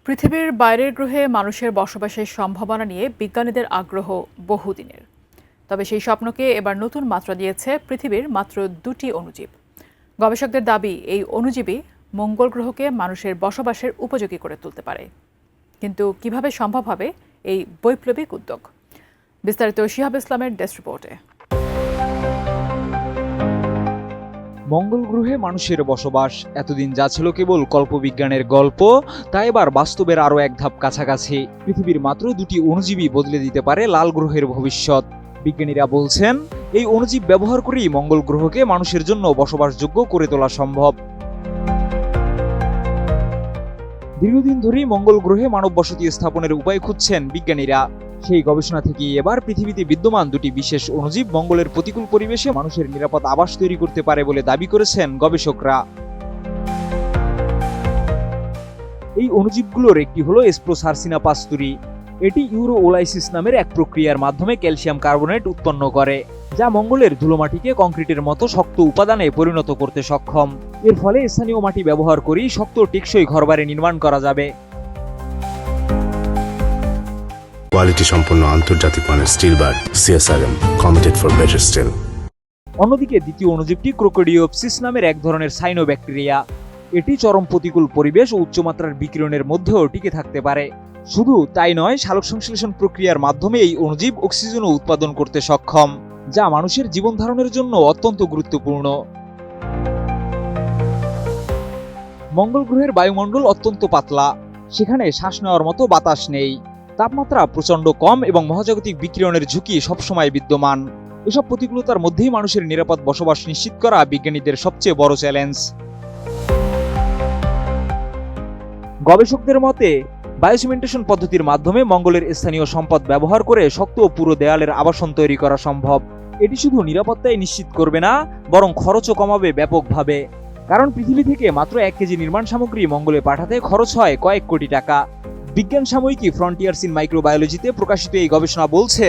পৃথিবীর বাইরের গ্রহে মানুষের বসবাসের সম্ভাবনা নিয়ে বিজ্ঞানীদের আগ্রহ বহুদিনের। তবে সেই স্বপ্নকে এবার নতুন মাত্রা দিয়েছে পৃথিবীর মাত্র 2টি অণুজীব। গবেষকদের দাবি, এই অণুজীবই মঙ্গল গ্রহকে মানুষের বসবাসের উপযোগী করে তুলতে পারে। কিন্তু কিভাবে সম্ভব হবে এই বৈপ্লবিক উদ্যোগ? বিস্তারিত শিহাব ইসলামের ডেস্ক রিপোর্টে। মঙ্গল গ্রহে মানুষের বসবাস এতদিন যা ছিল কেবল কল্পবিজ্ঞানের গল্প, তা এবার বাস্তবের আরও এক ধাপ কাছাকাছি। পৃথিবীর মাত্র 2টি অণুজীবই বদলে দিতে পারে লাল গ্রহের ভবিষ্যৎ। বিজ্ঞানীরা বলছেন, এই অণুজীব ব্যবহার করেই মঙ্গল গ্রহকে মানুষের জন্য বসবাসযোগ্য করে তোলা সম্ভব। দীর্ঘদিন ধরেই মঙ্গল গ্রহে মানব বসতি স্থাপনের উপায় খুঁজছেন বিজ্ঞানীরা। সেই গবেষণা থেকেই এবার পৃথিবীতে বিদ্যমান 2টি বিশেষ অণুজীব মঙ্গলের প্রতিকূল পরিবেশে মানুষের নিরাপদ আবাস তৈরি করতে পারে বলে দাবি করেছেন গবেষকরা। এই অণুজীবগুলোর একটি হলো স্প্রোসার্সিনা পাস্তুরি। এটি ইউরোওলাইসিস নামের এক প্রক্রিয়ার মাধ্যমে ক্যালসিয়াম কার্বনেট উৎপন্ন করে, যা মঙ্গলের ধুলোমাটিকে কংক্রিটের মতো শক্ত উপাদানে পরিণত করতে সক্ষম। এর ফলে স্থানীয় মাটি ব্যবহার করেই শক্ত টেকসই ঘরবাড়ি নির্মাণ করা যাবে। কোয়ালিটি সম্পন্ন আন্তর্জাতিক মানের still bar CSRM, committed for better still. অন্যদিকে দ্বিতীয় অণুজীবটি ক্রোকোডিওপসিস নামের এক ধরনের সাইনোব্যাকটেরিয়া। এটি চরম প্রতিকূল পরিবেশ ও উচ্চমাত্রার বিকিরণের মধ্যেও টিকে থাকতে পারে। শুধু তাই নয়, সালোকসংশ্লেষণ প্রক্রিয়ার মাধ্যমে এই অণুজীব অক্সিজেনও উৎপাদন করতে সক্ষম, যা মানুষের জীবন ধারণের জন্য অত্যন্ত গুরুত্বপূর্ণ। মঙ্গল গ্রহের বায়ুমণ্ডল অত্যন্ত পাতলা, সেখানে শ্বাস নেওয়ার মতো বাতাস নেই। তাপমাত্রা প্রচণ্ড কম এবং মহাজাগতিক বিকিরণের ঝুঁকি সবসময় বিদ্যমান। এসব প্রতিকূলতার মধ্যেই মানুষের নিরাপদ বসবাস নিশ্চিত করা বিজ্ঞানীদের সবচেয়ে বড় চ্যালেঞ্জ। গবেষকদের মতে, বায়োসিমেন্টেশন পদ্ধতির মাধ্যমে মঙ্গলের স্থানীয় সম্পদ ব্যবহার করে শক্ত ও পুরো দেয়ালের আবাসন তৈরি করা সম্ভব। এটি শুধু নিরাপত্তাই নিশ্চিত করবে না, বরং খরচও কমাবে ব্যাপকভাবে। কারণ পৃথিবী থেকে মাত্র 1 কেজি নির্মাণ সামগ্রী মঙ্গলে পাঠাতে খরচ হয় কয়েক কোটি টাকা। বিজ্ঞান সাময়িকী ফ্রন্টিয়ার্স ইন মাইক্রোবায়োলজিতে প্রকাশিত এই গবেষণা বলছে,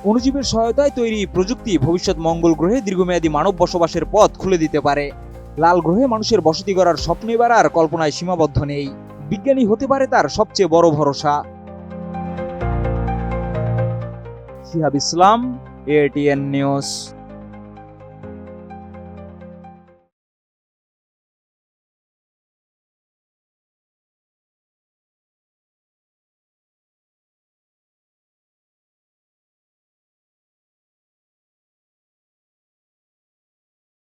অণুজীবের সহায়তায় তৈরি প্রযুক্তি ভবিষ্যৎ মঙ্গল গ্রহে দীর্ঘমেয়াদী মানব বসবাসের পথ খুলে দিতে পারে। লাল গ্রহে মানুষের বসতি গড়ার স্বপ্ন এবার আর কল্পনায় সীমাবদ্ধ নেই। বিজ্ঞানী হতে পারে তার সবচেয়ে বড় ভরসা। শিহাব ইসলাম, ATN নিউজ।